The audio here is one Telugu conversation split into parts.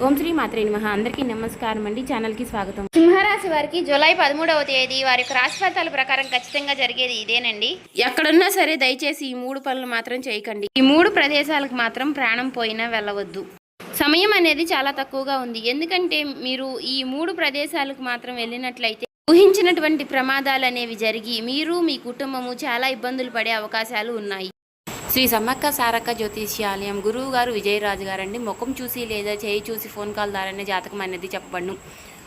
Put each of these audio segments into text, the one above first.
ఓం శ్రీ మాత్రే నమః. అందరికీ నమస్కారం అండి. ఛానల్కి స్వాగతం. సింహరాశి వారికి జూలై 13వ తేదీ వారి యొక్క రాశి ఫలితాల ప్రకారం ఖచ్చితంగా జరిగేది ఇదేనండి. ఎక్కడున్నా సరే దయచేసి ఈ 3 పనులు మాత్రం చేయకండి. ఈ 3 ప్రదేశాలకు మాత్రం ప్రాణం పోయినా వెళ్ళవద్దు. సమయం అనేది చాలా తక్కువగా ఉంది. ఎందుకంటే మీరు ఈ 3 ప్రదేశాలకు మాత్రం వెళ్ళినట్లయితే ఊహించినటువంటి ప్రమాదాలు అనేవి జరిగి మీరు మీ కుటుంబము చాలా ఇబ్బందులు పడే అవకాశాలు ఉన్నాయి. శ్రీ సమ్మక్క సారక్క జ్యోతిష్యాలయం గురువు గారు విజయరాజు గారండి. ముఖం చూసి లేదా చేయి చూసి ఫోన్ కాల్ ద్వారానే జాతకం అనేది చెప్పబడును.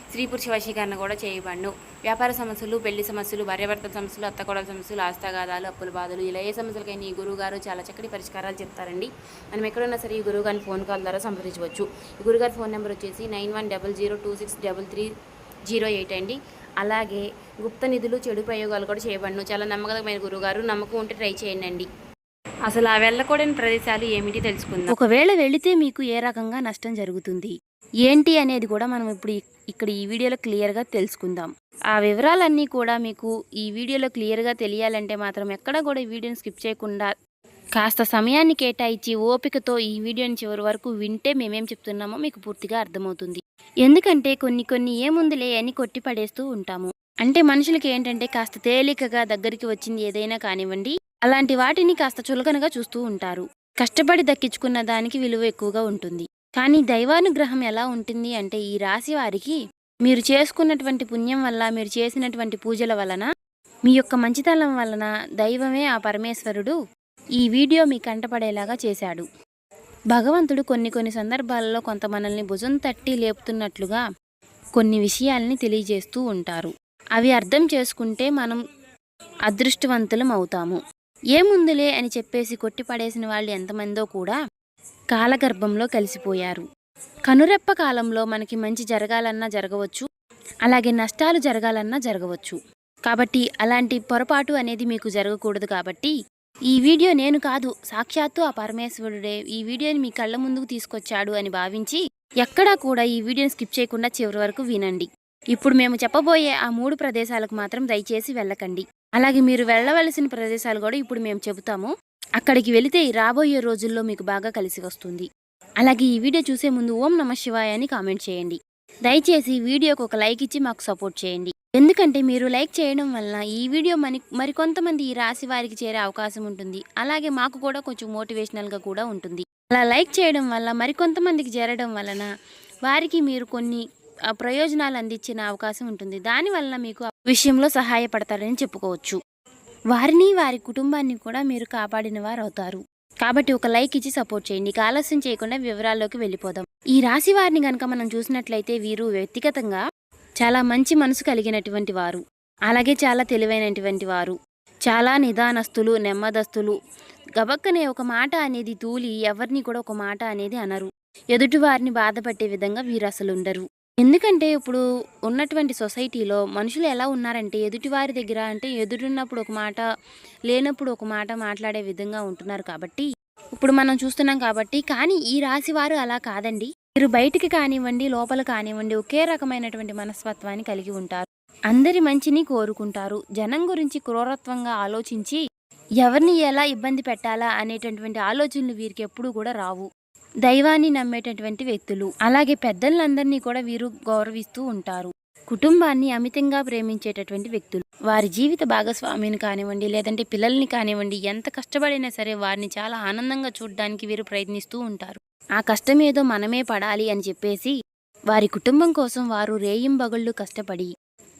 స్త్రీ పురుష వశీకరణ కూడా చేయబడును. వ్యాపార సమస్యలు, పెళ్లి సమస్యలు, భార్యాభర్తల సమస్యలు, అత్తకోడల సమస్యలు, ఆస్తాగాదాలు, అప్పుల బాధలు, ఇలా ఏ సమస్యలకైనా ఈ గురువు గారు చాలా చక్కటి పరిష్కారాలు చెప్తారండి. మనం ఎక్కడున్నా సరే ఈ గురువు గారిని ఫోన్ కాల్ ద్వారా సంప్రదించవచ్చు. ఈ గురుగారి ఫోన్ నెంబర్ వచ్చేసి 9100263308 అండి. అలాగే గుప్త నిధులు, చెడు ప్రయోగాలు కూడా చేయబడును. చాలా నమ్మకమైన గురువుగారు. నమ్మకం ఉంటే ట్రై చేయండి. అసలు ఆ వెళ్ళకూడని ప్రదేశాలు ఏమిటి తెలుసుకుందాం. ఒకవేళ వెళితే మీకు ఏ రకంగా నష్టం జరుగుతుంది ఏంటి అనేది కూడా మనం ఇప్పుడు ఇక్కడ ఈ వీడియోలో క్లియర్గా తెలుసుకుందాం. ఆ వివరాలన్నీ కూడా మీకు ఈ వీడియోలో క్లియర్గా తెలియాలంటే మాత్రం ఎక్కడ కూడా ఈ వీడియోని స్కిప్ చేయకుండా కాస్త సమయాన్ని కేటాయించి ఓపికతో ఈ వీడియోని చివరి వరకు వింటే మేమేం చెప్తున్నామో మీకు పూర్తిగా అర్థమవుతుంది. ఎందుకంటే కొన్ని ఏముందిలే అని కొట్టి పడేస్తూ ఉంటాము. అంటే మనుషులకి ఏంటంటే కాస్త తేలికగా దగ్గరికి వచ్చింది ఏదైనా కానివ్వండి, అలాంటి వాటిని కాస్త చులకనగా చూస్తూ ఉంటారు. కష్టపడి దక్కించుకున్న దానికి విలువ ఎక్కువగా ఉంటుంది. కానీ దైవానుగ్రహం ఎలా ఉంటుంది అంటే ఈ రాశి వారికి మీరు చేసుకున్నటువంటి పుణ్యం వల్ల, మీరు చేసినటువంటి పూజల వలన, మీ యొక్క మంచితనం వలన దైవమే ఆ పరమేశ్వరుడు ఈ వీడియో మీ కంటపడేలాగా చేశాడు. భగవంతుడు కొన్ని సందర్భాలలో కొంత మనల్ని భుజం తట్టి లేపుతున్నట్లుగా కొన్ని విషయాల్ని తెలియజేస్తూ ఉంటారు. అవి అర్థం చేసుకుంటే మనం అదృష్టవంతులం అవుతాము. ఏముందులే అని చెప్పేసి కొట్టిపడేసిన వాళ్ళు ఎంతమందో కూడా కాలగర్భంలో కలిసిపోయారు. కనురెప్ప కాలంలో మనకి మంచి జరగాలన్నా జరగవచ్చు, అలాగే నష్టాలు జరగాలన్నా జరగవచ్చు. కాబట్టి అలాంటి పొరపాటు అనేది మీకు జరగకూడదు. కాబట్టి ఈ వీడియో నేను కాదు, సాక్షాత్తు ఆ పరమేశ్వరుడే ఈ వీడియోని మీ కళ్ళ ముందుకు తీసుకొచ్చాడు అని భావించి ఎక్కడా కూడా ఈ వీడియోని స్కిప్ చేయకుండా చివరి వరకు వినండి. ఇప్పుడు మేము చెప్పబోయే ఆ 3 ప్రదేశాలకు మాత్రం దయచేసి వెళ్ళకండి. అలాగే మీరు వెళ్ళవలసిన ప్రదేశాలు కూడా ఇప్పుడు మేము చెబుతాము. అక్కడికి వెళితే రాబోయే రోజుల్లో మీకు బాగా కలిసి వస్తుంది. అలాగే ఈ వీడియో చూసే ముందు ఓం నమః శివాయ అని కామెంట్ చేయండి. దయచేసి వీడియోకి ఒక లైక్ ఇచ్చి మాకు సపోర్ట్ చేయండి. ఎందుకంటే మీరు లైక్ చేయడం వలన ఈ వీడియో మరికొంతమంది ఈ రాశి వారికి చేరే అవకాశం ఉంటుంది. అలాగే మాకు కూడా కొంచెం మోటివేషనల్గా కూడా ఉంటుంది. అలా లైక్ చేయడం వల్ల మరికొంతమందికి చేరడం వలన వారికి మీరు కొన్ని ప్రయోజనాలు అందించిన అవకాశం ఉంటుంది. దానివల్ల మీకు విషయంలో సహాయపడతారని చెప్పుకోవచ్చు. వారిని, వారి కుటుంబాన్ని కూడా మీరు కాపాడిన వారు అవుతారు. కాబట్టి ఒక లైక్ ఇచ్చి సపోర్ట్ చేయండి. ఆలస్యం చేయకుండా వివరాల్లోకి వెళ్ళిపోదాం. ఈ రాశి వారిని కనుక మనం చూసినట్లయితే వీరు వ్యక్తిగతంగా చాలా మంచి మనసు కలిగినటువంటి వారు, అలాగే చాలా తెలివైనటువంటి వారు, చాలా నిదానస్తులు, నెమ్మదస్తులు. గబక్కనే ఒక మాట అనేది తూలి ఎవరిని కూడా ఒక మాట అనేది అనరు. ఎదుటి వారిని బాధపట్టే విధంగా వీరు అసలు ఉండరు. ఎందుకంటే ఇప్పుడు ఉన్నటువంటి సొసైటీలో మనుషులు ఎలా ఉన్నారంటే ఎదుటివారి దగ్గర అంటే ఎదురున్నప్పుడు ఒక మాట, లేనప్పుడు ఒక మాట మాట్లాడే విధంగా ఉంటున్నారు. కాబట్టి ఇప్పుడు మనం చూస్తున్నాం కాబట్టి. కానీ ఈ రాశి వారు అలా కాదండి. మీరు బయటికి కానివ్వండి, లోపల కానివ్వండి ఒకే రకమైనటువంటి మనస్తత్వాన్ని కలిగి ఉంటారు. అందరి మంచిని కోరుకుంటారు. జనం గురించి క్రూరత్వంగా ఆలోచించి ఎవరిని ఎలా ఇబ్బంది పెట్టాలా అనేటటువంటి ఆలోచనలు వీరికి ఎప్పుడు కూడా రావు. దైవాన్ని నమ్మేటటువంటి వ్యక్తులు, అలాగే పెద్దలందరినీ కూడా వీరు గౌరవిస్తూ ఉంటారు. కుటుంబాన్ని అమితంగా ప్రేమించేటటువంటి వ్యక్తులు. వారి జీవిత భాగస్వామిని కానివ్వండి, లేదంటే పిల్లల్ని కానివ్వండి, ఎంత కష్టపడినా సరే వారిని చాలా ఆనందంగా చూడడానికి వీరు ప్రయత్నిస్తూ ఉంటారు. ఆ కష్టం ఏదో మనమే పడాలి అని చెప్పేసి వారి కుటుంబం కోసం వారు రేయింబగళ్ళు కష్టపడి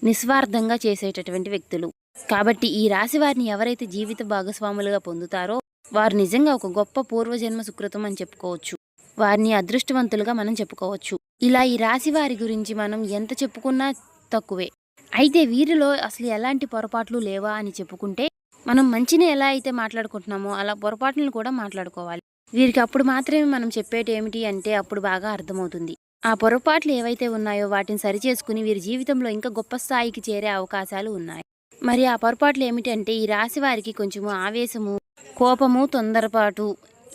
నిస్వార్థంగా చేసేటటువంటి వ్యక్తులు. కాబట్టి ఈ రాశి వారిని ఎవరైతే జీవిత భాగస్వాములుగా పొందుతారో వారు నిజంగా ఒక గొప్ప పూర్వజన్మ సుకృతం అని చెప్పుకోవచ్చు. వారిని అదృష్టవంతులుగా మనం చెప్పుకోవచ్చు. ఇలా ఈ రాశి వారి గురించి మనం ఎంత చెప్పుకున్నా తక్కువే. అయితే వీరిలో అసలు ఎలాంటి పొరపాట్లు లేవా అని చెప్పుకుంటే మనం మంచిని ఎలా అయితే మాట్లాడుకుంటున్నామో అలా పొరపాట్లను కూడా మాట్లాడుకోవాలి. వీరికి అప్పుడు మాత్రమే మనం చెప్పేటి ఏమిటి అంటే అప్పుడు బాగా అర్థమవుతుంది. ఆ పొరపాట్లు ఏవైతే ఉన్నాయో వాటిని సరిచేసుకుని వీరి జీవితంలో ఇంకా గొప్ప స్థాయికి చేరే అవకాశాలు ఉన్నాయి. మరి ఆ పొరపాట్లు ఏమిటంటే ఈ రాశి వారికి కొంచెము ఆవేశము, కోపము, తొందరపాటు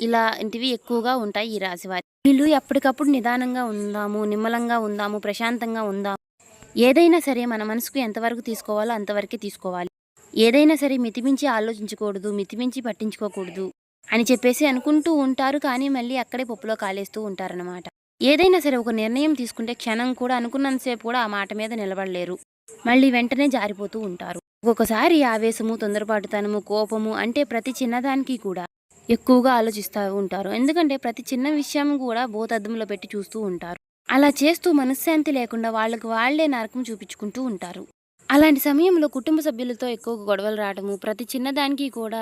ఇలాంటివి ఎక్కువగా ఉంటాయి ఈ రాశివారి. వీళ్ళు ఎప్పటికప్పుడు నిదానంగా ఉందాము, నిమ్మలంగా ఉందాము, ప్రశాంతంగా ఉందాము. ఏదైనా సరే మన మనసుకు ఎంతవరకు తీసుకోవాలో అంతవరకే తీసుకోవాలి. ఏదైనా సరే మితిమించి ఆలోచించకూడదు, మితిమించి పట్టించుకోకూడదు అని చెప్పేసి అనుకుంటూ ఉంటారు. కానీ మళ్ళీ అక్కడే పప్పులో కాలేస్తూ ఉంటారనమాట. ఏదైనా సరే ఒక నిర్ణయం తీసుకుంటే క్షణం కూడా అనుకున్నంతసేపు కూడా ఆ మాట మీద నిలబడలేరు. మళ్ళీ వెంటనే జారిపోతూ ఉంటారు. ఒక్కొక్కసారి ఆవేశము, తొందరపాటుతనము, కోపము అంటే ప్రతి చిన్నదానికి కూడా ఎక్కువగా ఆలోచిస్తూ ఉంటారు. ఎందుకంటే ప్రతి చిన్న విషయం కూడా భూతద్దంలో పెట్టి చూస్తూ ఉంటారు. అలా చేస్తూ మనశ్శాంతి లేకుండా వాళ్ళకి వాళ్ళే నరకం చూపించుకుంటూ ఉంటారు. అలాంటి సమయంలో కుటుంబ సభ్యులతో ఎక్కువగా గొడవలు రావడము, ప్రతి చిన్నదానికి కూడా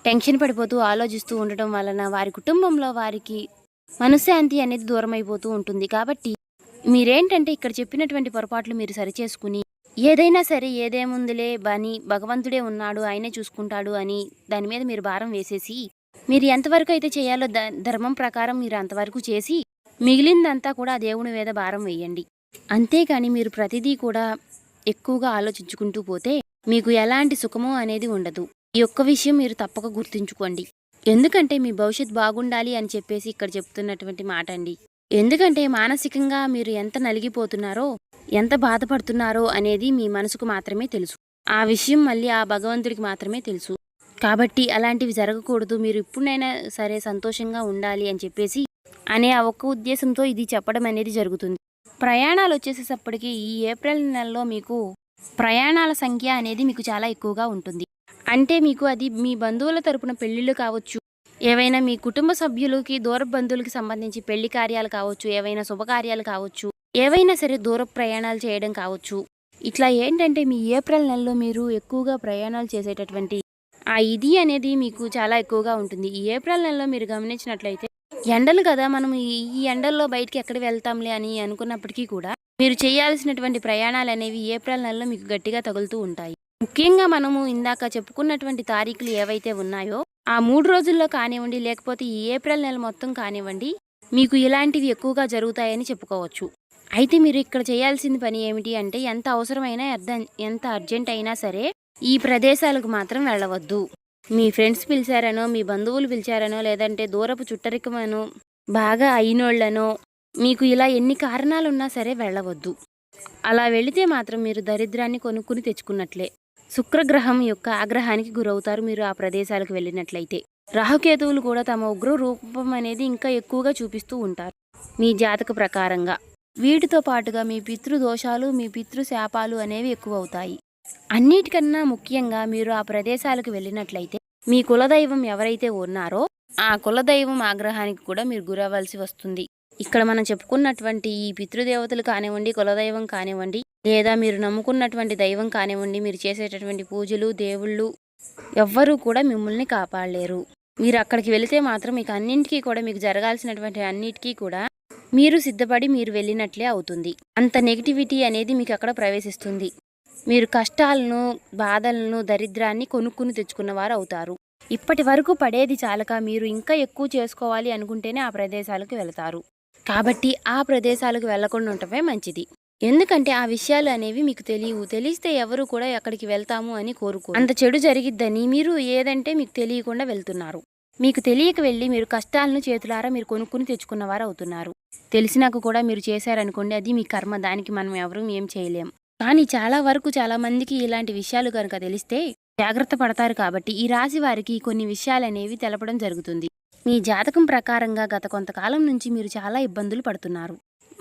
టెన్షన్ పడిపోతూ ఆలోచిస్తూ ఉండటం వలన వారి కుటుంబంలో వారికి మనశ్శాంతి అనేది దూరం అయిపోతూ ఉంటుంది. కాబట్టి మీరేంటంటే ఇక్కడ చెప్పినటువంటి పొరపాట్లు మీరు సరిచేసుకుని ఏదైనా సరే ఏదేముందిలే బని భగవంతుడే ఉన్నాడు, ఆయనే చూసుకుంటాడు అని దాని మీద మీరు భారం వేసేసి మీరు ఎంతవరకు అయితే చేయాలో ధర్మం ప్రకారం మీరు అంతవరకు చేసి మిగిలిందంతా కూడా ఆ దేవుని మీద భారం వేయండి. అంతేకాని మీరు ప్రతిదీ కూడా ఎక్కువగా ఆలోచించుకుంటూ పోతే మీకు ఎలాంటి సుఖమో అనేది ఉండదు. ఈ ఒక్క విషయం మీరు తప్పక గుర్తుంచుకోండి. ఎందుకంటే మీ భవిష్యత్తు బాగుండాలి అని చెప్పేసి ఇక్కడ చెప్తున్నటువంటి మాట అండి. ఎందుకంటే మానసికంగా మీరు ఎంత నలిగిపోతున్నారో, ఎంత బాధపడుతున్నారో అనేది మీ మనసుకు మాత్రమే తెలుసు. ఆ విషయం మళ్ళీ ఆ భగవంతుడికి మాత్రమే తెలుసు. కాబట్టి అలాంటివి జరగకూడదు, మీరు ఇప్పుడైనా సరే సంతోషంగా ఉండాలి అని చెప్పేసి అనే ఆ ఒక్క ఉద్దేశంతో ఇది చెప్పడం అనేది జరుగుతుంది. ప్రయాణాలు వచ్చేసేటప్పటికి ఈ ఏప్రిల్ నెలలో మీకు ప్రయాణాల సంఖ్య అనేది మీకు చాలా ఎక్కువగా ఉంటుంది. అంటే మీకు అది మీ బంధువుల తరపున పెళ్ళిళ్ళు కావచ్చు, ఏవైనా మీ కుటుంబ సభ్యులకి దూర బంధువులకి సంబంధించి పెళ్లి కార్యాలు కావచ్చు, ఏవైనా శుభకార్యాలు కావచ్చు, ఏవైనా సరే దూర ప్రయాణాలు చేయడం కావచ్చు. ఇట్లా ఏంటంటే మీ ఏప్రిల్ నెలలో మీరు ఎక్కువగా ప్రయాణాలు చేసేటటువంటి ఆ ఇది అనేది మీకు చాలా ఎక్కువగా ఉంటుంది. ఈ ఏప్రిల్ నెలలో మీరు గమనించినట్లయితే ఎండలు కదా, మనం ఈ ఎండల్లో బయటికి ఎక్కడ వెళ్తాంలే అని అనుకున్నప్పటికీ కూడా మీరు చేయాల్సినటువంటి ప్రయాణాలు అనేవి ఏప్రిల్ నెలలో మీకు గట్టిగా తగులుతూ ఉంటాయి. ముఖ్యంగా మనము ఇందాక చెప్పుకున్నటువంటి తారీఖులు ఏవైతే ఉన్నాయో ఆ 3 రోజుల్లో కానివ్వండి, లేకపోతే ఈ ఏప్రిల్ నెల మొత్తం కానివ్వండి, మీకు ఇలాంటివి ఎక్కువగా జరుగుతాయని చెప్పుకోవచ్చు. అయితే మీరు ఇక్కడ చేయాల్సిన పని ఏమిటి అంటే ఎంత అవసరమైనా ఎంత అర్జెంట్ అయినా సరే ఈ ప్రదేశాలకు మాత్రం వెళ్ళవద్దు. మీ ఫ్రెండ్స్ పిలిచారనో, మీ బంధువులు పిలిచారనో, లేదంటే దూరపు చుట్టరికమనో, బాగా అయినోళ్లనో, మీకు ఇలా ఎన్ని కారణాలున్నా సరే వెళ్ళవద్దు. అలా వెళితే మాత్రం మీరు దరిద్రాన్ని కొనుక్కుని తెచ్చుకున్నట్లే. శుక్రగ్రహం యొక్క ఆగ్రహానికి గురవుతారు మీరు ఆ ప్రదేశాలకు వెళ్ళినట్లయితే. రాహుకేతువులు కూడా తమ ఉగ్ర రూపం అనేది ఇంకా ఎక్కువగా చూపిస్తూ ఉంటారు మీ జాతక ప్రకారంగా. వీటితో పాటుగా మీ పితృదోషాలు, మీ పితృశాపాలు అనేవి ఎక్కువ అవుతాయి. అన్నిటికన్నా ముఖ్యంగా మీరు ఆ ప్రదేశాలకు వెళ్ళినట్లయితే మీ కులదైవం ఎవరైతే ఉన్నారో ఆ కులదైవం ఆగ్రహానికి కూడా మీరు గురవలసి వస్తుంది. ఇక్కడ మనం చెప్పుకున్నటువంటి ఈ పితృదేవతలు కానివ్వండి, కులదైవం కానివ్వండి, లేదా మీరు నమ్ముకున్నటువంటి దైవం కానివ్వండి, మీరు చేసేటటువంటి పూజలు, దేవుళ్ళు ఎవ్వరూ కూడా మిమ్మల్ని కాపాడలేరు. మీరు అక్కడికి వెళితే మాత్రం మీకు అన్నింటికీ కూడా మీకు జరగాల్సినటువంటి అన్నిటికీ కూడా మీరు సిద్ధపడి మీరు వెళ్ళినట్లే అవుతుంది. అంత నెగిటివిటీ అనేది మీకు అక్కడ ప్రవేశిస్తుంది. మీరు కష్టాలను, బాధలను, దరిద్రాన్ని కొనుక్కుని తెచ్చుకున్నవారు అవుతారు. ఇప్పటి వరకు పడేది చాలక మీరు ఇంకా ఎక్కువ చేసుకోవాలి అనుకుంటేనే ఆ ప్రదేశాలకు వెళతారు. కాబట్టి ఆ ప్రదేశాలకు వెళ్లకుండా ఉండటమే మంచిది. ఎందుకంటే ఆ విషయాలు అనేవి మీకు తెలియవు. తెలిస్తే ఎవరు కూడా ఎక్కడికి వెళ్తాము అని కోరుకోరు. అంత చెడు జరిగిద్దని మీరు ఏదంటే మీకు తెలియకుండా వెళ్తున్నారు. మీకు తెలియక వెళ్ళి మీరు కష్టాలను చేతులారా మీరు కొనుక్కుని తెచ్చుకున్నవారు అవుతున్నారు. తెలిసినాక కూడా మీరు చేశారనుకోండి, అది మీ కర్మ, దానికి మనం ఎవరూ ఏం చేయలేం. కానీ చాలా వరకు చాలా మందికి ఇలాంటి విషయాలు కనుక తెలిస్తే జాగ్రత్త పడతారు. కాబట్టి ఈ రాశి వారికి కొన్ని విషయాలనేవి తెలపడం జరుగుతుంది. మీ జాతకం ప్రకారంగా గత కొంతకాలం నుంచి మీరు చాలా ఇబ్బందులు పడుతున్నారు.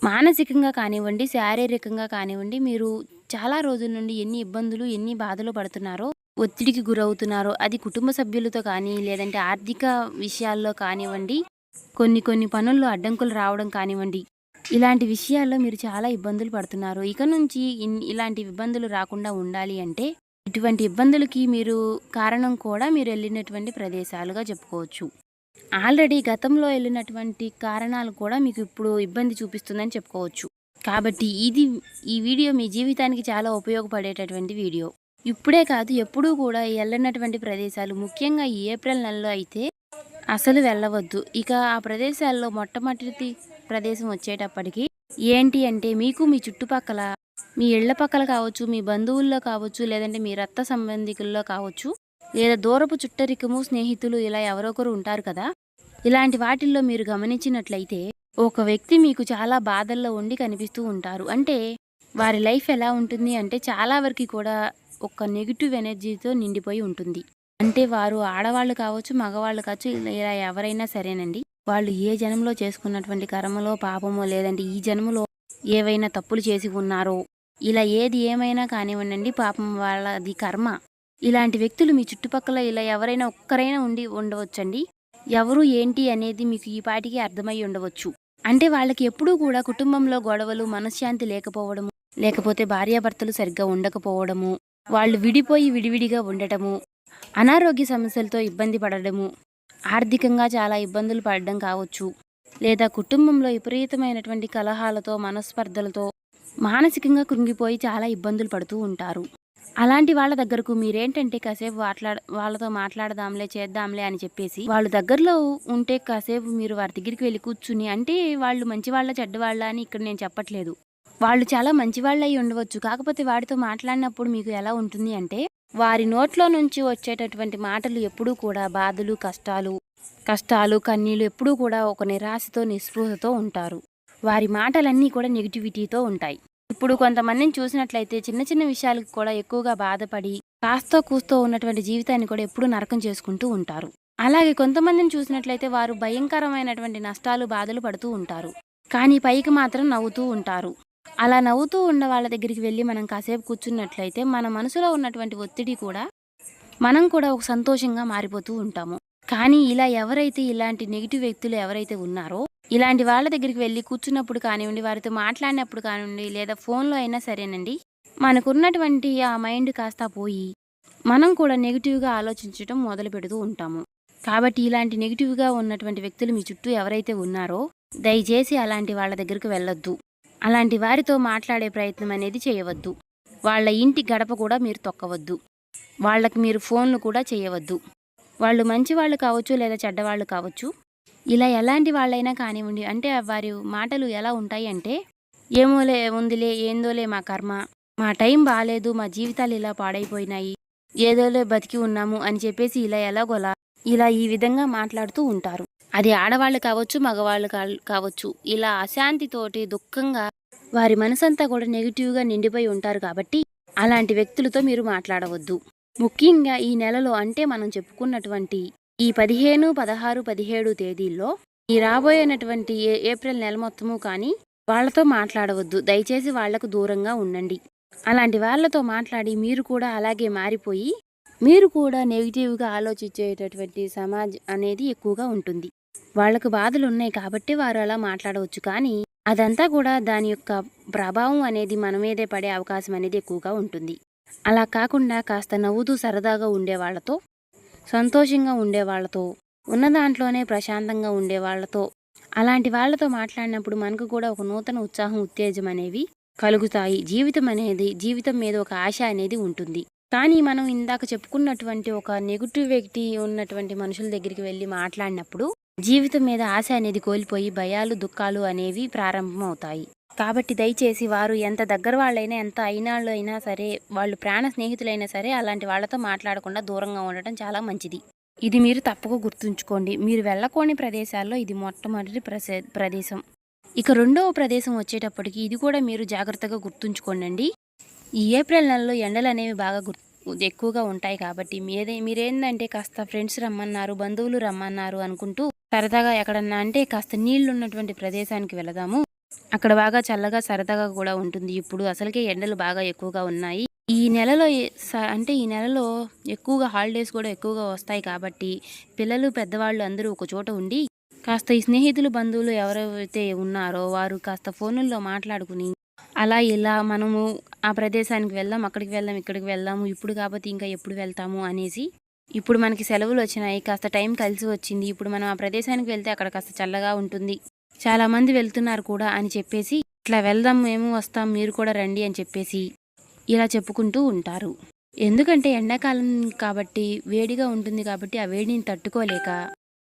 మానసికంగా కానివ్వండి, శారీరకంగా కానివ్వండి, మీరు చాలా రోజుల నుండి ఎన్ని ఇబ్బందులు, ఎన్ని బాధలు పడుతున్నారో, ఒత్తిడికి గురవుతున్నారో, అది కుటుంబ సభ్యులతో కానీ, లేదంటే ఆర్థిక విషయాల్లో కానివ్వండి, కొన్ని పనుల్లో అడ్డంకులు రావడం కానివ్వండి, ఇలాంటి విషయాల్లో మీరు చాలా ఇబ్బందులు పడుతున్నారు. ఇక నుంచి ఇలాంటి ఇబ్బందులు రాకుండా ఉండాలి అంటే ఇటువంటి ఇబ్బందులకి మీరు కారణం కూడా మీరు వెళ్ళినటువంటి ప్రదేశాలుగా చెప్పుకోవచ్చు. ఆల్రెడీ గతంలో వెళ్ళినటువంటి కారణాలు కూడా మీకు ఇప్పుడు ఇబ్బంది చూపిస్తుందని చెప్పుకోవచ్చు. కాబట్టి ఈ వీడియో మీ జీవితానికి చాలా ఉపయోగపడేటటువంటి వీడియో. ఇప్పుడే కాదు, ఎప్పుడూ కూడా వెళ్ళినటువంటి ప్రదేశాలు, ముఖ్యంగా ఈ ఏప్రిల్ నెలలో అయితే అసలు వెళ్ళవద్దు. ఇక ఆ ప్రదేశాల్లో మొట్టమొదటి ప్రదేశం వచ్చేటప్పటికి ఏంటి అంటే మీకు మీ చుట్టుపక్కల, మీ ఇళ్ల పక్కల కావచ్చు, మీ బంధువుల్లో కావచ్చు, లేదంటే మీ రక్త సంబంధికుల్లో కావచ్చు, లేదా దూరపు చుట్టరికము, స్నేహితులు ఇలా ఎవరొకరు ఉంటారు కదా, ఇలాంటి వాటిల్లో మీరు గమనించినట్లయితే ఒక వ్యక్తి మీకు చాలా బాధల్లో ఉండి కనిపిస్తూ ఉంటారు. అంటే వారి లైఫ్ ఎలా ఉంటుంది అంటే చాలా వరకు కూడా ఒక నెగిటివ్ ఎనర్జీతో నిండిపోయి ఉంటుంది. అంటే వారు ఆడవాళ్ళు కావచ్చు, మగవాళ్ళు కావచ్చు, ఇలా ఎవరైనా సరేనండి, వాళ్ళు ఏ జన్మలో చేసుకున్నటువంటి కర్మలో పాపమో లేదంటే ఈ జన్మలో ఏవైనా తప్పులు చేసి ఉన్నారో ఇలా ఏది ఏమైనా కానివ్వండి పాపం వాళ్ళది కర్మ. ఇలాంటి వ్యక్తులు మీ చుట్టుపక్కల ఇలా ఎవరైనా ఒక్కరైనా ఉండవచ్చండి. ఎవరు ఏంటి అనేది మీకు ఈ పాటికి అర్థమై ఉండవచ్చు. అంటే వాళ్ళకి ఎప్పుడూ కూడా కుటుంబంలో గొడవలు, మనశ్శాంతి లేకపోవడము, లేకపోతే భార్యాభర్తలు సరిగ్గా ఉండకపోవడము, వాళ్ళు విడిపోయి విడివిడిగా ఉండటము, అనారోగ్య సమస్యలతో ఇబ్బంది పడడము, ఆర్థికంగా చాలా ఇబ్బందులు పడడం కావచ్చు, లేదా కుటుంబంలో విపరీతమైనటువంటి కలహాలతో, మనస్పర్ధలతో మానసికంగా కృంగిపోయి చాలా ఇబ్బందులు పడుతూ ఉంటారు. అలాంటి వాళ్ళ దగ్గరకు మీరేంటంటే కాసేపు వాళ్ళతో మాట్లాడదాంలే, చేద్దాంలే అని చెప్పేసి వాళ్ళు దగ్గరలో ఉంటే కాసేపు మీరు వారి దగ్గరికి వెళ్ళి కూర్చుని, అంటే వాళ్ళు మంచివాళ్ళ చెడ్డవాళ్ళ అని ఇక్కడ నేను చెప్పట్లేదు. వాళ్ళు చాలా మంచివాళ్ళు అయి ఉండవచ్చు. కాకపోతే వాడితో మాట్లాడినప్పుడు మీకు ఎలా ఉంటుంది అంటే వారి నోట్లో నుంచి వచ్చేటటువంటి మాటలు ఎప్పుడూ కూడా బాధలు, కష్టాలు, కన్నీళ్ళు ఎప్పుడూ కూడా ఒక నిరాశతో, నిస్పృహతో ఉంటారు. వారి మాటలన్నీ కూడా నెగిటివిటీతో ఉంటాయి. ఇప్పుడు కొంతమందిని చూసినట్లయితే చిన్న చిన్న విషయాలకు కూడా ఎక్కువగా బాధపడి కాస్తో కూస్తో ఉన్నటువంటి జీవితాన్ని కూడా ఎప్పుడూ నరకం చేసుకుంటూ ఉంటారు. అలాగే కొంతమందిని చూసినట్లయితే వారు భయంకరమైనటువంటి నష్టాలు, బాధలు పడుతూ ఉంటారు. కానీ పైకి మాత్రం నవ్వుతూ ఉంటారు. అలా నవ్వుతూ ఉన్న వాళ్ళ దగ్గరికి వెళ్ళి మనం కాసేపు కూర్చున్నట్లయితే మన మనసులో ఉన్నటువంటి ఒత్తిడి కూడా మనం కూడా ఒక సంతోషంగా మారిపోతూ ఉంటాము. కానీ ఇలా ఎవరైతే ఇలాంటి నెగిటివ్ వ్యక్తులు ఎవరైతే ఉన్నారో ఇలాంటి వాళ్ళ దగ్గరికి వెళ్ళి కూర్చున్నప్పుడు కానివ్వండి, వారితో మాట్లాడినప్పుడు కానివ్వండి, లేదా ఫోన్లో అయినా సరేనండి, మనకున్నటువంటి ఆ మైండ్ కాస్త పోయి మనం కూడా నెగిటివ్గా ఆలోచించడం మొదలు పెడుతూ ఉంటాము. కాబట్టి ఇలాంటి నెగిటివ్గా ఉన్నటువంటి వ్యక్తులు మీ చుట్టూ ఎవరైతే ఉన్నారో దయచేసి అలాంటి వాళ్ళ దగ్గరికి వెళ్ళొద్దు. అలాంటి వారితో మాట్లాడే ప్రయత్నం అనేది చేయవద్దు. వాళ్ళ ఇంటి గడప కూడా మీరు తొక్కవద్దు. వాళ్ళకి మీరు ఫోన్లు కూడా చేయవద్దు. వాళ్ళు మంచి వాళ్ళు కావచ్చు, లేదా చెడ్డవాళ్ళు కావచ్చు. ఇలా ఎలాంటి వాళ్ళైనా కానివ్వండి, అంటే వారి మాటలు ఎలా ఉంటాయి అంటే, ఏమోలే ఉందిలే, ఏందోలే మా కర్మ, మా టైం బాగాలేదు, మా జీవితాలు ఇలా పాడైపోయినాయి, ఏదోలే బతికి ఉన్నాము అని చెప్పేసి ఇలా ఈ విధంగా మాట్లాడుతూ ఉంటారు. అది ఆడవాళ్ళు కావచ్చు, మగవాళ్ళు కావచ్చు. ఇలా అశాంతితోటి దుఃఖంగా వారి మనసంతా కూడా నెగిటివ్గా నిండిపోయి ఉంటారు. కాబట్టి అలాంటి వ్యక్తులతో మీరు మాట్లాడవద్దు. ముఖ్యంగా ఈ నెలలో, అంటే మనం చెప్పుకున్నటువంటి ఈ 15, 16, 17 తేదీల్లో ఈ రాబోయేనటువంటి ఏప్రిల్ నెల మొత్తము కానీ వాళ్ళతో మాట్లాడవద్దు. దయచేసి వాళ్లకు దూరంగా ఉండండి. అలాంటి వాళ్ళతో మాట్లాడి మీరు కూడా అలాగే మారిపోయి మీరు కూడా నెగిటివ్గా ఆలోచించేటటువంటి సమాజం అనేది ఎక్కువగా ఉంటుంది. వాళ్లకు బాధలు ఉన్నాయి కాబట్టి వారు అలా మాట్లాడవచ్చు. కానీ అదంతా కూడా దాని యొక్క ప్రభావం అనేది మన మీదే పడే అవకాశం అనేది ఎక్కువగా ఉంటుంది. అలా కాకుండా కాస్త నవ్వుతూ సరదాగా ఉండే వాళ్ళతో, సంతోషంగా ఉండే వాళ్ళతో, ఉన్న దాంట్లోనే ప్రశాంతంగా ఉండే వాళ్ళతో, అలాంటి వాళ్ళతో మాట్లాడినప్పుడు మనకు కూడా ఒక నూతన ఉత్సాహం, ఉత్తేజం అనేవి కలుగుతాయి. జీవితం మీద ఒక ఆశ అనేది ఉంటుంది. కానీ మనం ఇందాక చెప్పుకున్నటువంటి ఒక నెగిటివ్ వ్యక్తి ఉన్నటువంటి మనుషుల దగ్గరికి వెళ్ళి మాట్లాడినప్పుడు జీవితం మీద ఆశ అనేది కోల్పోయి భయాలు, దుఃఖాలు అనేవి ప్రారంభమవుతాయి. కాబట్టి దయచేసి వారు ఎంత దగ్గర వాళ్ళైనా, ఎంత అయినాళ్ళు అయినా సరే, వాళ్ళు ప్రాణ స్నేహితులైనా సరే, అలాంటి వాళ్ళతో మాట్లాడకుండా దూరంగా ఉండటం చాలా మంచిది. ఇది మీరు తప్పక గుర్తుంచుకోండి. మీరు వెళ్ళకోని ప్రదేశాల్లో ఇది మొట్టమొదటి ప్రదేశం. ఇక రెండవ ప్రదేశం వచ్చేటప్పటికి ఇది కూడా మీరు జాగ్రత్తగా గుర్తుంచుకోండి. ఈ ఏప్రిల్ నెలలో ఎండలు అనేవి బాగా ఎక్కువగా ఉంటాయి. కాబట్టి మీరేందంటే కాస్త ఫ్రెండ్స్ రమ్మన్నారు, బంధువులు రమ్మన్నారు అనుకుంటూ సరదాగా ఎక్కడన్నా, అంటే కాస్త నీళ్లు ఉన్నటువంటి ప్రదేశానికి వెళదాము, అక్కడ బాగా చల్లగా సరదాగా కూడా ఉంటుంది. ఇప్పుడు అసలుకే ఎండలు బాగా ఎక్కువగా ఉన్నాయి. ఈ నెలలో ఎక్కువగా హాలిడేస్ కూడా ఎక్కువగా వస్తాయి. కాబట్టి పిల్లలు, పెద్దవాళ్ళు అందరూ ఒక చోట ఉండి కాస్త ఈ స్నేహితులు, బంధువులు ఎవరైతే ఉన్నారో వారు కాస్త ఫోనుల్లో మాట్లాడుకుని అలా ఇలా మనము ఆ ప్రదేశానికి వెళ్దాం, అక్కడికి వెళ్దాం, ఇక్కడికి వెళ్దాము, ఇప్పుడు కాబట్టి ఇంకా ఎప్పుడు వెళ్తాము అనేసి, ఇప్పుడు మనకి సెలవులు వచ్చినాయి, కాస్త టైం కలిసి వచ్చింది, ఇప్పుడు మనం ఆ ప్రదేశానికి వెళ్తే అక్కడ కాస్త చల్లగా ఉంటుంది, చాలా మంది వెళ్తున్నారు కూడా అని చెప్పేసి ఇట్లా వెళ్దాం, మేము వస్తాం, మీరు కూడా రండి అని చెప్పేసి ఇలా చెప్పుకుంటూ ఉంటారు. ఎందుకంటే ఎండాకాలం కాబట్టి వేడిగా ఉంటుంది. కాబట్టి ఆ వేడిని తట్టుకోలేక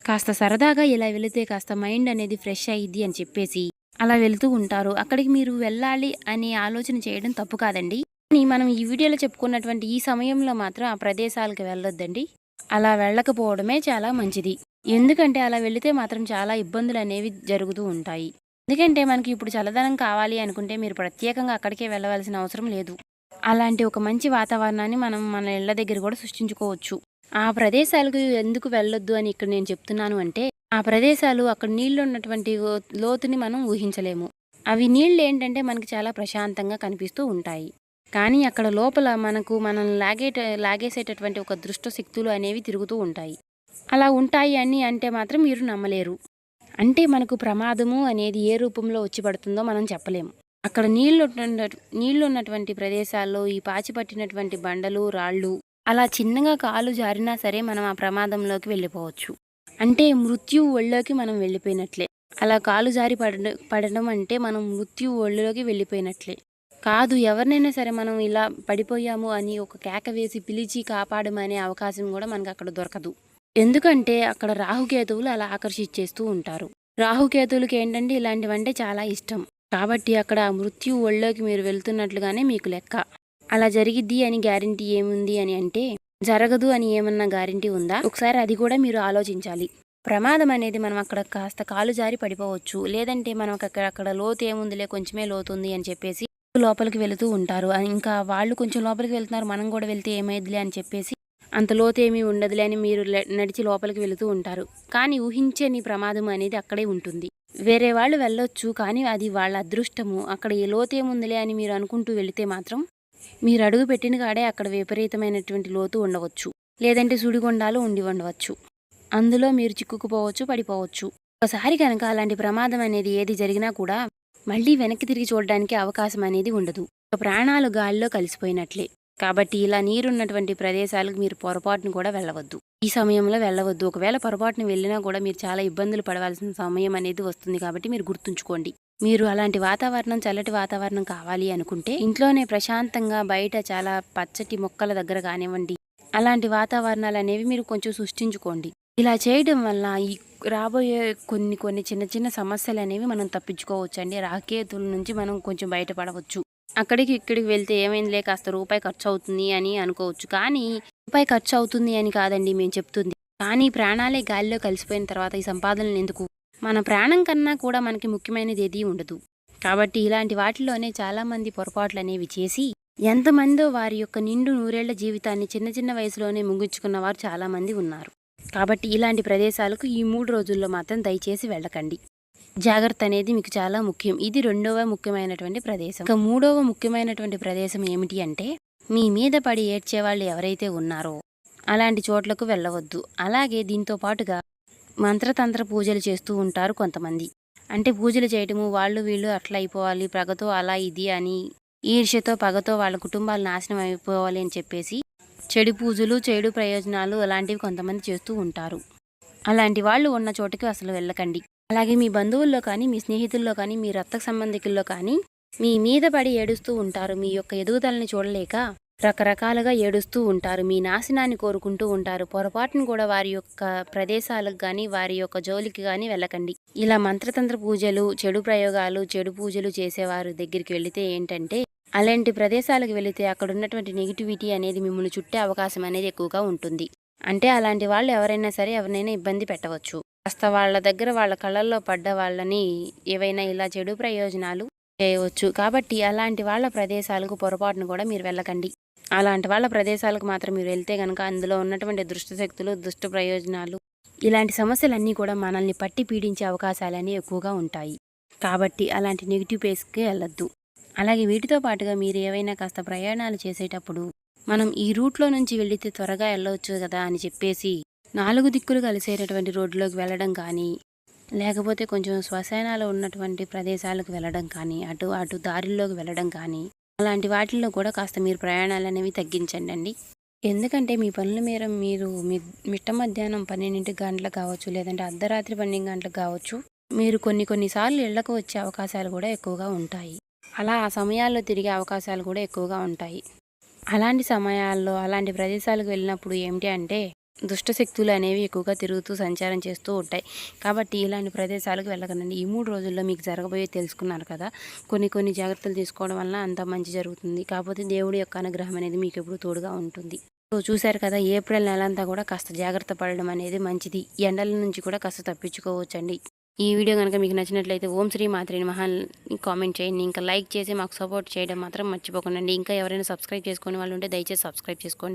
కాస్త సరదాగా ఇలా వెళితే కాస్త మైండ్ అనేది ఫ్రెష్ అయ్యిద్ది అని చెప్పేసి అలా వెళ్తూ ఉంటారు. అక్కడికి మీరు వెళ్ళాలి అని ఆలోచన చేయడం తప్పు కాదండి. కానీ మనం ఈ వీడియోలో చెప్పుకున్నటువంటి ఈ సమయంలో మాత్రం ఆ ప్రదేశాలకు వెళ్ళొద్దండి. అలా వెళ్ళకపోవడమే చాలా మంచిది. ఎందుకంటే అలా వెళితే మాత్రం చాలా ఇబ్బందులు అనేవి జరుగుతూ ఉంటాయి. ఎందుకంటే మనకి ఇప్పుడు చల్లదనం కావాలి అనుకుంటే మీరు ప్రత్యేకంగా అక్కడికే వెళ్ళవలసిన అవసరం లేదు. అలాంటి ఒక మంచి వాతావరణాన్ని మనం మన ఇళ్ల దగ్గర కూడా సృష్టించుకోవచ్చు. ఆ ప్రదేశాలకు ఎందుకు వెళ్ళొద్దు అని ఇక్కడ నేను చెప్తున్నాను అంటే, ఆ ప్రదేశాలు అక్కడ నీళ్లు ఉన్నటువంటి లోతుని మనం ఊహించలేము. అవి నీళ్ళు ఏంటంటే మనకి చాలా ప్రశాంతంగా కనిపిస్తూ ఉంటాయి. కానీ అక్కడ లోపల మనల్ని లాగేసేటటువంటి ఒక దుష్ట శక్తులు అనేవి తిరుగుతూ ఉంటాయి. అలా ఉంటాయి అని అంటే మాత్రం మీరు నమ్మలేరు. అంటే మనకు ప్రమాదము అనేది ఏ రూపంలో వచ్చి పడుతుందో మనం చెప్పలేము. అక్కడ నీళ్లు ఉన్నటువంటి ప్రదేశాల్లో ఈ పాచి పట్టినటువంటి బండలు, రాళ్ళు అలా చిన్నగా కాలు జారినా సరే మనం ఆ ప్రమాదంలోకి వెళ్ళిపోవచ్చు. అంటే మృత్యువు ఒళ్ళోకి మనం వెళ్ళిపోయినట్లే. అలా కాలు జారి పడడం అంటే మనం మృత్యువు ఒళ్ళోకి వెళ్ళిపోయినట్లే. కాదు, ఎవరినైనా సరే మనం ఇలా పడిపోయాము అని ఒక కేక వేసి పిలిచి కాపాడమనే అవకాశం కూడా మనకు అక్కడ దొరకదు. ఎందుకంటే అక్కడ రాహుకేతువులు అలా ఆకర్షించేస్తూ ఉంటారు. రాహుకేతువులకి ఏంటంటే ఇలాంటివంటే చాలా ఇష్టం. కాబట్టి అక్కడ మృత్యు ఒళ్ళోకి మీరు వెళ్తున్నట్లుగానే మీకు లెక్క. అలా జరిగిద్ది అని గ్యారంటీ ఏముంది అని అంటే, జరగదు అని ఏమన్నా గ్యారంటీ ఉందా? ఒకసారి అది కూడా మీరు ఆలోచించాలి. ప్రమాదం అనేది మనం అక్కడ కాస్త కాలు జారి పడిపోవచ్చు. లేదంటే మనం అక్కడ లోతు ఏముందిలే, కొంచెమే లోతుంది అని చెప్పేసి లోపలికి వెళుతూ ఉంటారు. ఇంకా వాళ్ళు కొంచెం లోపలికి వెళ్తున్నారు, మనం కూడా వెళ్తే ఏమైద్దిలే అని చెప్పేసి అంత లోతు ఏమీ ఉండదులే అని మీరు నడిచి లోపలికి వెళుతూ ఉంటారు. కానీ ఊహించని ప్రమాదం అనేది అక్కడే ఉంటుంది. వేరే వాళ్ళు వెళ్ళొచ్చు, కానీ అది వాళ్ళ అదృష్టము. అక్కడ ఏ లోతు ఏముందిలే అని మీరు అనుకుంటూ వెళితే మాత్రం మీరు అడుగు పెట్టిన కాడే అక్కడ విపరీతమైనటువంటి లోతు ఉండవచ్చు. లేదంటే సుడిగుండాలు ఉండవచ్చు. అందులో మీరు చిక్కుకుపోవచ్చు, పడిపోవచ్చు. ఒకసారి కనుక అలాంటి ప్రమాదం అనేది ఏది జరిగినా కూడా మళ్ళీ వెనక్కి తిరిగి చూడడానికి అవకాశం అనేది ఉండదు. ప్రాణాలు గాలిలో కలిసిపోయినట్లే. కాబట్టి ఇలా నీరున్నటువంటి ప్రదేశాలకు మీరు పొరపాటును కూడా వెళ్ళవద్దు. ఈ సమయంలో వెళ్ళవద్దు. ఒకవేళ పొరపాటును వెళ్ళినా కూడా మీరు చాలా ఇబ్బందులు పడవలసిన సమయం అనేది వస్తుంది. కాబట్టి మీరు గుర్తుంచుకోండి. మీరు అలాంటి వాతావరణం, చల్లటి వాతావరణం కావాలి అనుకుంటే ఇంట్లోనే ప్రశాంతంగా బయట చాలా పచ్చటి మొక్కల దగ్గర కానివ్వండి, అలాంటి వాతావరణాలు అనేవి మీరు కొంచెం సృష్టించుకోండి. ఇలా చేయడం వల్ల ఈ రాబోయే కొన్ని చిన్న చిన్న సమస్యలు అనేవి మనం తప్పించుకోవచ్చు అండి. రాకేతుల నుంచి మనం కొంచెం బయటపడవచ్చు. ఇక్కడికి వెళ్తే ఏమైందిలే, కాస్త రూపాయి ఖర్చు అవుతుంది అని అనుకోవచ్చు. కానీ రూపాయి ఖర్చు అవుతుంది అని కాదండి మేము చెప్తుంది. కానీ ప్రాణాలే గాలిలో కలిసిపోయిన తర్వాత ఈ సంపాదనలు ఎందుకు? మన ప్రాణం కన్నా కూడా మనకి ముఖ్యమైనది ఏది ఉండదు. కాబట్టి ఇలాంటి వాటిలోనే చాలామంది పొరపాట్లు అనేవి చేసి ఎంతమందో వారి యొక్క నిండు నూరేళ్ల జీవితాన్ని చిన్న చిన్న వయసులోనే ముగించుకున్న వారు చాలామంది ఉన్నారు. కాబట్టి ఇలాంటి ప్రదేశాలకు ఈ 3 రోజుల్లో మాత్రం దయచేసి వెళ్ళకండి. జాగ్రత్త అనేది మీకు చాలా ముఖ్యం. ఇది 2వ ముఖ్యమైనటువంటి ప్రదేశం. ఇక 3వ ముఖ్యమైనటువంటి ప్రదేశం ఏమిటి అంటే, మీ మీద పడి ఏడ్చేవాళ్ళు ఎవరైతే ఉన్నారో అలాంటి చోట్లకు వెళ్ళవద్దు. అలాగే దీంతో పాటుగా మంత్రతంత్ర పూజలు చేస్తూ ఉంటారు కొంతమంది. అంటే పూజలు చేయటము, వాళ్ళు వీళ్ళు అట్లా అయిపోవాలి, పగతో అలా ఇది అని ఈర్ష్యతో పగతో వాళ్ళ కుటుంబాలు నాశనం అయిపోవాలి అని చెప్పేసి చెడు పూజలు, చెడు ప్రయోజనాలు అలాంటివి కొంతమంది చేస్తూ ఉంటారు. అలాంటి వాళ్ళు ఉన్న చోటుకి అసలు వెళ్ళకండి. అలాగే మీ బంధువుల్లో కానీ, మీ స్నేహితుల్లో కానీ, మీ రక్త సంబంధికుల్లో కానీ మీ మీద పడి ఏడుస్తూ ఉంటారు. మీ యొక్క ఎదుగుదలని చూడలేక రకరకాలుగా ఏడుస్తూ ఉంటారు. మీ నాశనాన్ని కోరుకుంటూ ఉంటారు. పొరపాటును కూడా వారి యొక్క ప్రదేశాలకు కానీ, వారి యొక్క జోలికి కానీ వెళ్ళకండి. ఇలా మంత్రతంత్ర పూజలు, చెడు ప్రయోగాలు, చెడు పూజలు చేసేవారి దగ్గరికి వెళితే ఏంటంటే, అలాంటి ప్రదేశాలకు వెళితే అక్కడ ఉన్నటువంటి నెగిటివిటీ అనేది మిమ్మల్ని చుట్టే అవకాశం అనేది ఎక్కువగా ఉంటుంది. అంటే అలాంటి వాళ్ళు ఎవరైనా సరే ఎవరినైనా ఇబ్బంది పెట్టవచ్చు. కాస్త వాళ్ళ దగ్గర వాళ్ళ కళ్ళల్లో పడ్డ వాళ్ళని ఏవైనా ఇలా చెడు ప్రయోజనాలు చేయవచ్చు. కాబట్టి అలాంటి వాళ్ళ ప్రదేశాలకు పొరపాటును కూడా మీరు వెళ్ళకండి. అలాంటి వాళ్ళ ప్రదేశాలకు మాత్రం మీరు వెళ్తే కనుక అందులో ఉన్నటువంటి దుష్ట శక్తులు, దుష్ట ప్రయోజనాలు, ఇలాంటి సమస్యలన్నీ కూడా మనల్ని పట్టి పీడించే అవకాశాలన్నీ ఎక్కువగా ఉంటాయి. కాబట్టి అలాంటి నెగిటివ్ ప్లేస్కి వెళ్ళొద్దు. అలాగే వీటితో పాటుగా మీరు ఏవైనా కాస్త ప్రయాణాలు చేసేటప్పుడు మనం ఈ రూట్లో నుంచి వెళితే త్వరగా వెళ్ళవచ్చు కదా అని చెప్పేసి 4 దిక్కులు కలిసేటటువంటి రోడ్లోకి వెళ్ళడం కానీ, లేకపోతే కొంచెం శ్మశానాలు ఉన్నటువంటి ప్రదేశాలకు వెళ్ళడం కానీ, అటు దారిల్లోకి వెళ్ళడం కానీ, అలాంటి వాటిల్లో కూడా కాస్త మీరు ప్రయాణాలు అనేవి తగ్గించండి. ఎందుకంటే మీ పనుల మేర మీరు మిట్ట మధ్యాహ్నం 12 గంటలకు కావచ్చు, లేదంటే అర్ధరాత్రి 12 గంటలకు కావచ్చు, మీరు కొన్నిసార్లు ఇళ్లకు వచ్చే అవకాశాలు కూడా ఎక్కువగా ఉంటాయి. అలా ఆ సమయాల్లో తిరిగే అవకాశాలు కూడా ఎక్కువగా ఉంటాయి. అలాంటి సమయాల్లో అలాంటి ప్రదేశాలకు వెళ్ళినప్పుడు ఏమిటి అంటే, దుష్టశక్తులు అనేవి ఎక్కువగా తిరుగుతూ సంచారం చేస్తూ ఉంటాయి. కాబట్టి ఇలాంటి ప్రదేశాలకు వెళ్ళకండి. ఈ 3 రోజుల్లో మీకు జరగబోయే తెలుసుకున్నారు కదా. కొన్ని జాగ్రత్తలు తీసుకోవడం వల్ల అంత మంచి జరుగుతుంది. కాకపోతే దేవుడి యొక్క అనుగ్రహం అనేది మీకు ఎప్పుడు తోడుగా ఉంటుంది. సో చూశారు కదా, ఏప్రిల్ నెలంతా కూడా కాస్త జాగ్రత్త పడడం అనేది మంచిది. ఎండల నుంచి కూడా కాస్త తప్పించుకోవచ్చండి. ఈ వీడియో కనుక మీకు నచ్చినట్లయితే ఓం శ్రీ మాత్రే నమః కామెంట్ చేయండి. ఇంకా లైక్ చేసి మాకు సపోర్ట్ చేయడం మాత్రం మర్చిపోకండి. ఇంకా ఎవరైనా సబ్స్క్రైబ్ చేసుకునే వాళ్ళు ఉంటే దయచేసి సబ్స్క్రైబ్ చేసుకోండి.